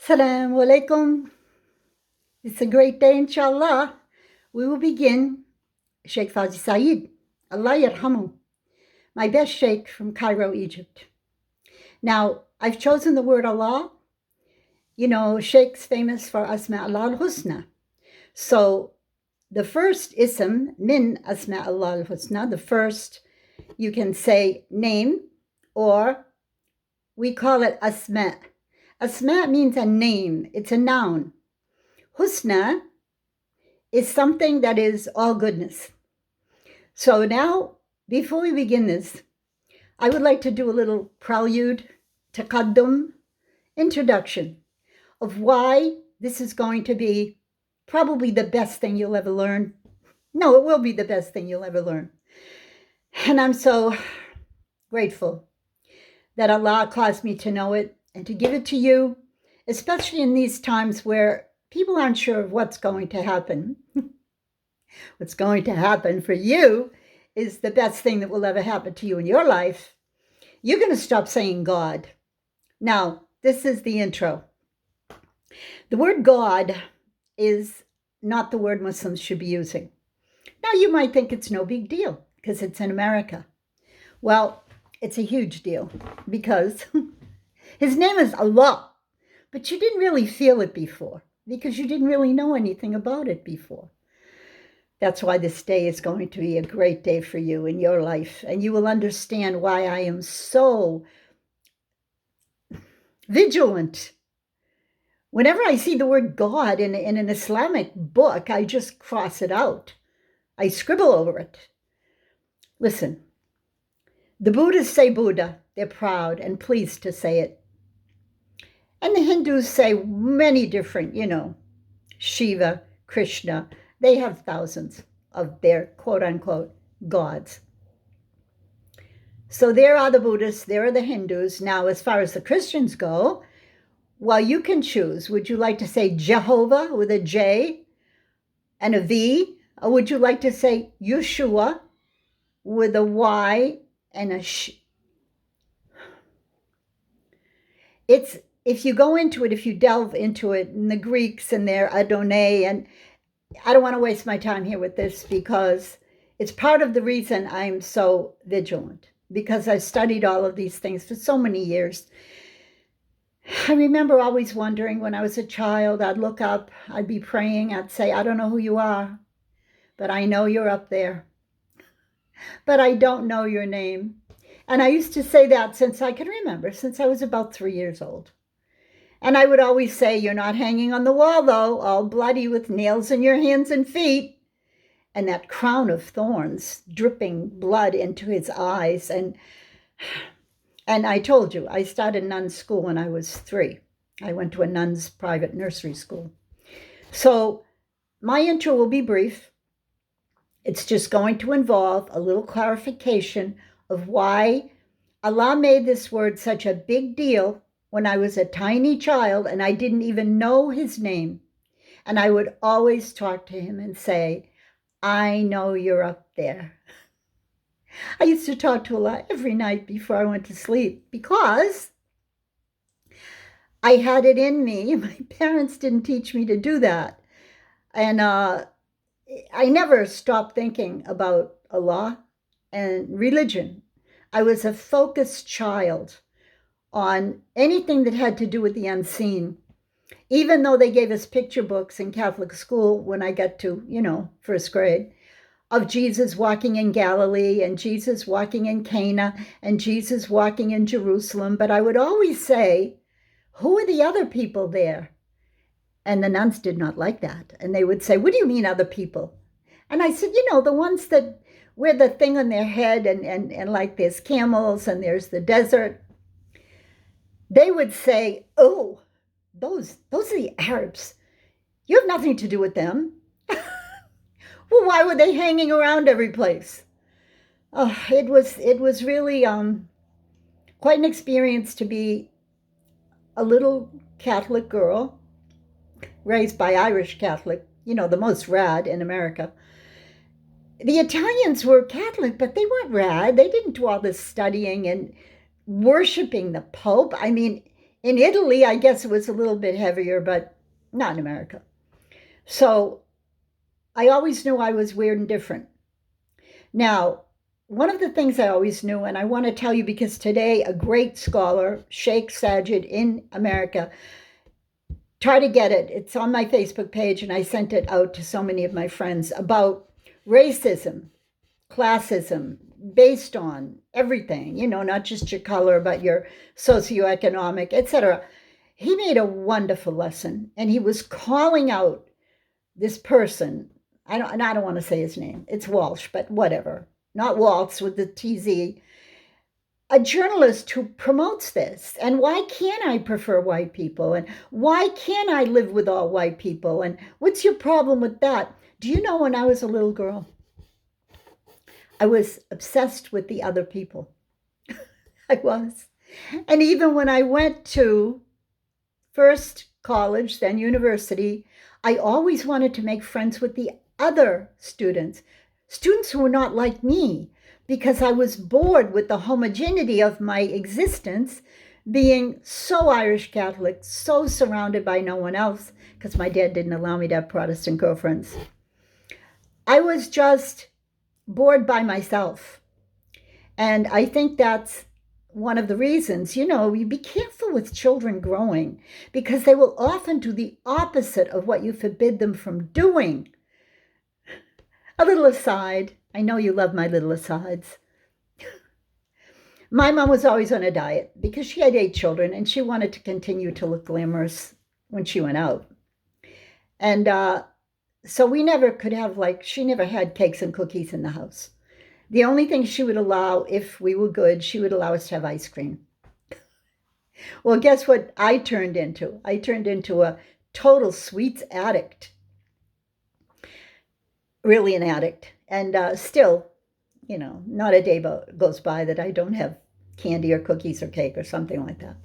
Assalamu alaikum. It's a great day, inshallah. We will begin Shaykh Fawzy Saeed, Allah yarhamu, my best Shaykh from Cairo, Egypt. Now, I've chosen the word Allah. You know, Shaykh's famous for ASMAA HUSNA. So the first ism, min ASMAA HUSNA, the first, you can say name, or we call it ASMAA. ASMAA means a name, it's a noun. Husna is something that is all goodness. So now, before we begin this, I would like to do a little prelude, taqaddum, introduction of why this is going to be probably the best thing you'll ever learn. No, it will be the best thing you'll ever learn. And I'm so grateful that Allah caused me to know it and to give it to you, especially in these times where people aren't sure of what's going to happen. What's going to happen for you is the best thing that will ever happen to you in your life. You're going to stop saying God. Now, this is the intro. The word God is not the word Muslims should be using. Now, you might think it's no big deal because it's in America. Well, it's a huge deal because his name is Allah, but you didn't really feel it before because you didn't really know anything about it before. That's why this day is going to be a great day for you in your life, and you will understand why I am so vigilant. Whenever I see the word God in an Islamic book, I just cross it out. I scribble over it. Listen, the Buddhists say Buddha. They're proud and pleased to say it. And the Hindus say many different, Shiva, Krishna. They have thousands of their quote-unquote gods. So there are the Buddhists, there are the Hindus. Now, as far as the Christians go, well, you can choose. Would you like to say Jehovah with a J and a V? Or would you like to say Yeshua with a Y and a Sh? If you go into it, if you delve into it, and the Greeks and their Adonai, and I don't want to waste my time here with this because it's part of the reason I'm so vigilant, because I've studied all of these things for so many years. I remember always wondering when I was a child, I'd look up, I'd be praying, I'd say, I don't know who you are, but I know you're up there. But I don't know your name. And I used to say that since I can remember, since I was about 3 years old. And I would always say, you're not hanging on the wall, though, all bloody with nails in your hands and feet. And that crown of thorns dripping blood into his eyes. And I told you, I started nun school when I was 3. I went to a nun's private nursery school. So my intro will be brief. It's just going to involve a little clarification of why Allah made this word such a big deal when I was a tiny child and I didn't even know his name. And I would always talk to him and say, I know you're up there. I used to talk to Allah every night before I went to sleep because I had it in me. My parents didn't teach me to do that. And I never stopped thinking about Allah and religion. I was a focused child on anything that had to do with the unseen. Even though they gave us picture books in Catholic school when I got to, first grade, of Jesus walking in Galilee and Jesus walking in Cana and Jesus walking in Jerusalem. But I would always say, who are the other people there? And the nuns did not like that. And they would say, what do you mean other people? And I said, the ones that wear the thing on their head and like there's camels and there's the desert. They would say, oh, those are the Arabs. You have nothing to do with them. Well, why were they hanging around every place? Oh, it was really quite an experience to be a little Catholic girl raised by Irish Catholic, the most rad in America. The Italians were Catholic, but they weren't rad. They didn't do all this studying and worshiping the Pope. I mean, In Italy, I guess it was a little bit heavier, but not in America. So I always knew I was weird and different. Now, one of the things I always knew, and I want to tell you because today a great scholar, Shaykh in America, try to get it. It's on my Facebook page, and I sent it out to so many of my friends about racism, classism, based on everything, not just your color, but your socioeconomic, etc. He made a wonderful lesson, and he was calling out this person. I don't want to say his name. It's Walsh, but whatever. Not Waltz with the TZ. A journalist who promotes this. And why can't I prefer white people? And why can't I live with all white people? And what's your problem with that? Do you know when I was a little girl, I was obsessed with the other people. I was. And even when I went to first college, then university, I always wanted to make friends with the other students who were not like me, because I was bored with the homogeneity of my existence, being so Irish Catholic, so surrounded by no one else, because my dad didn't allow me to have Protestant girlfriends. I was just bored by myself. And I think that's one of the reasons, you be careful with children growing, because they will often do the opposite of what you forbid them from doing. A little aside. I know you love my little asides. My mom was always on a diet because she had 8 children and she wanted to continue to look glamorous when she went out. And so we never could have, she never had cakes and cookies in the house. The only thing she would allow, if we were good, she would allow us to have ice cream. Well, guess what I turned into? I turned into a total sweets addict. Really an addict. And still, not a day goes by that I don't have candy or cookies or cake or something like that.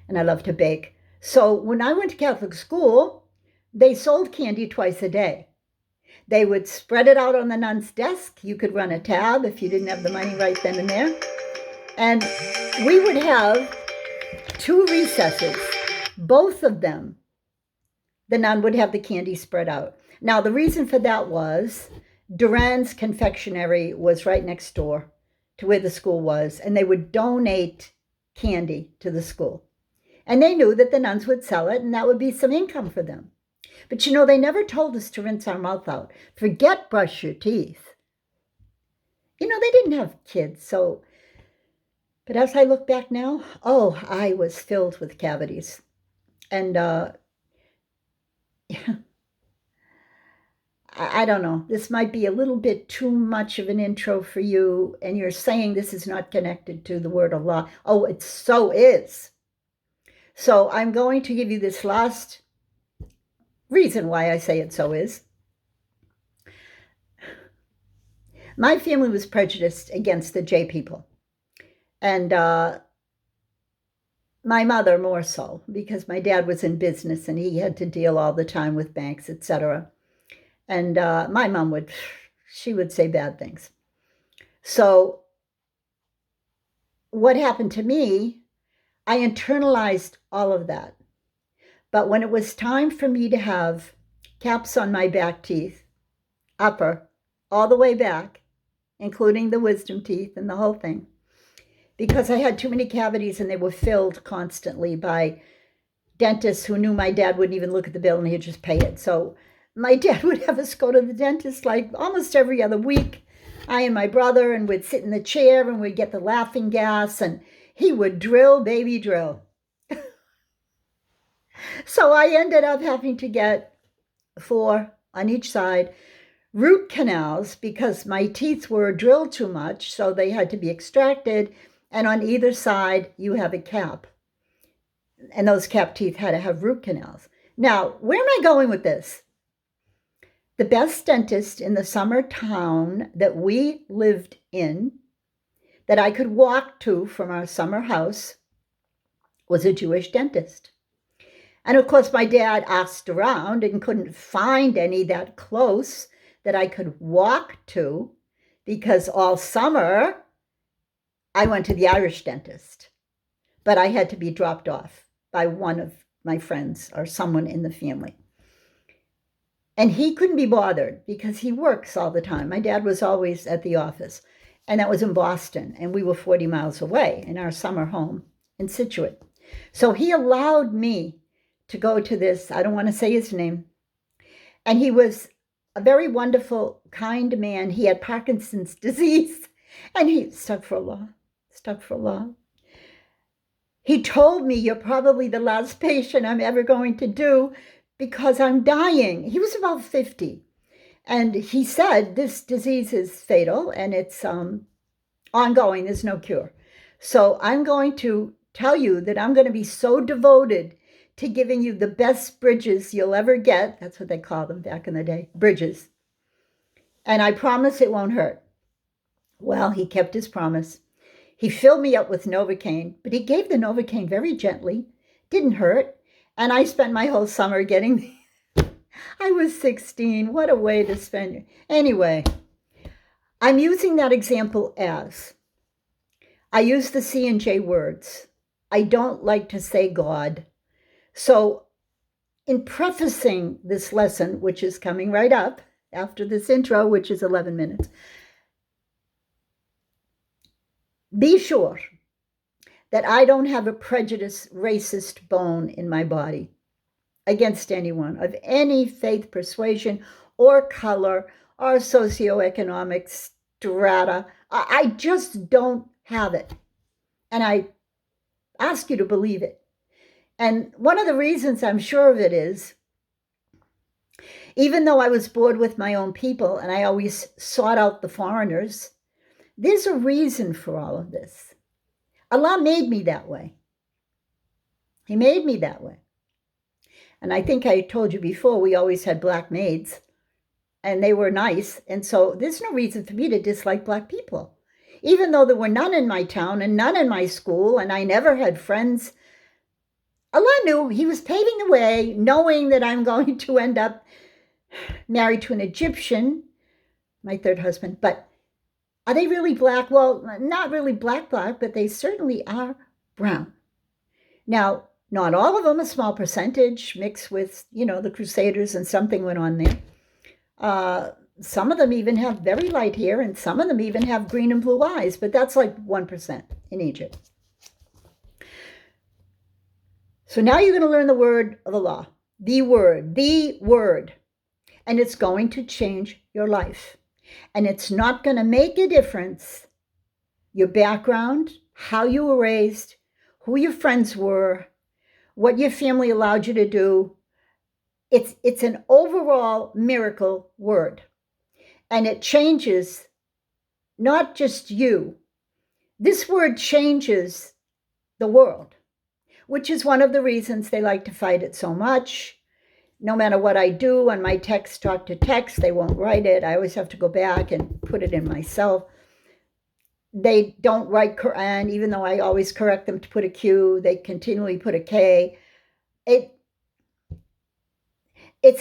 And I love to bake. So when I went to Catholic school, they sold candy twice a day. They would spread it out on the nun's desk. You could run a tab if you didn't have the money right then and there. And we would have 2 recesses. Both of them, the nun would have the candy spread out. Now, the reason for that was Duran's confectionery was right next door to where the school was, and they would donate candy to the school. And they knew that the nuns would sell it, and that would be some income for them. But they never told us to rinse our mouth out. Forget brush your teeth. They didn't have kids, so. But as I look back now, I was filled with cavities. And I don't know. This might be a little bit too much of an intro for you, and you're saying this is not connected to the word Allah. Oh, it so is. So I'm going to give you this last reason why I say it so is. My family was prejudiced against the J people. And my mother more so, because my dad was in business and he had to deal all the time with banks, etc. And my mom would say bad things. So what happened to me, I internalized all of that. But when it was time for me to have caps on my back teeth, upper, all the way back, including the wisdom teeth and the whole thing, because I had too many cavities and they were filled constantly by dentists who knew my dad wouldn't even look at the bill and he'd just pay it. So my dad would have us go to the dentist almost every other week. I and my brother, and we'd sit in the chair and we'd get the laughing gas and he would drill, baby drill. So I ended up having to get 4 on each side root canals because my teeth were drilled too much, so they had to be extracted. And on either side, you have a cap. And those cap teeth had to have root canals. Now, where am I going with this? The best dentist in the summer town that we lived in, that I could walk to from our summer house, was a Jewish dentist. And of course, my dad asked around and couldn't find any that close that I could walk to, because all summer I went to the Irish dentist, but I had to be dropped off. by one of my friends or someone in the family. And he couldn't be bothered because he works all the time. My dad was always at the office, and that was in Boston, and we were 40 miles away in our summer home in Situate. So he allowed me to go to this, I don't want to say his name, and he was a very wonderful, kind man. He had Parkinson's disease, and he, astaghfirullah. He told me, you're probably the last patient I'm ever going to do because I'm dying. He was about 50. And he said, this disease is fatal and it's ongoing. There's no cure. So I'm going to tell you that I'm going to be so devoted to giving you the best bridges you'll ever get. That's what they called them back in the day, bridges. And I promise it won't hurt. Well, he kept his promise. He filled me up with Novocaine, but he gave the Novocaine very gently. Didn't hurt. And I spent my whole summer getting, I was 16. What a way to spend it. Anyway, I'm using that example as, I use the C and J words. I don't like to say God. So in prefacing this lesson, which is coming right up after this intro, which is 11 minutes, be sure that I don't have a prejudiced, racist bone in my body against anyone of any faith, persuasion, or color, or socioeconomic strata. I just don't have it. And I ask you to believe it. And one of the reasons I'm sure of it is, even though I was bored with my own people and I always sought out the foreigners, there's a reason for all of this. Allah made me that way. He made me that way. And I think I told you before, we always had black maids, and they were nice. And so there's no reason for me to dislike black people. Even though there were none in my town and none in my school, and I never had friends, Allah knew. He was paving the way, knowing that I'm going to end up married to an Egyptian, my third husband. But are they really black? Well, not really black, but they certainly are brown. Now, not all of them, a small percentage mixed with, the Crusaders, and something went on there. Some of them even have very light hair, and some of them even have green and blue eyes, but that's like 1% in Egypt. So now you're going to learn the word of Allah, the word, and it's going to change your life. And it's not going to make a difference, your background, how you were raised, who your friends were, what your family allowed you to do. It's an overall miracle word. And it changes not just you. This word changes the world, which is one of the reasons they like to fight it so much. No matter what I do on my text, talk to text, they won't write it. I always have to go back and put it in myself. They don't write Quran, even though I always correct them to put a Q. They continually put a K. It's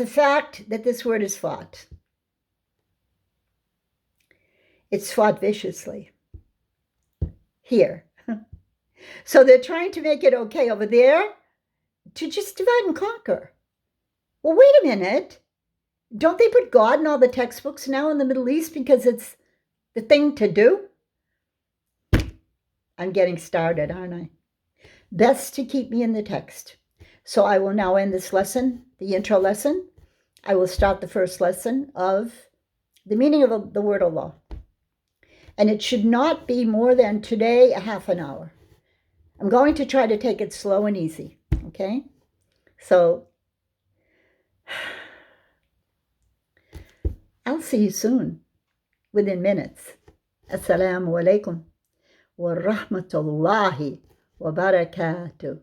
a fact that this word is fought. It's fought viciously here. So they're trying to make it okay over there to just divide and conquer. Well, wait a minute. Don't they put God in all the textbooks now in the Middle East because it's the thing to do? I'm getting started, aren't I? Best to keep me in the text. So I will now end this lesson, the intro lesson. I will start the first lesson of the meaning of the word Allah. And it should not be more than today, a half an hour. I'm going to try to take it slow and easy, okay? So I'll see you soon, within minutes. Assalamu alaikum wa rahmatullahi wa barakatuh.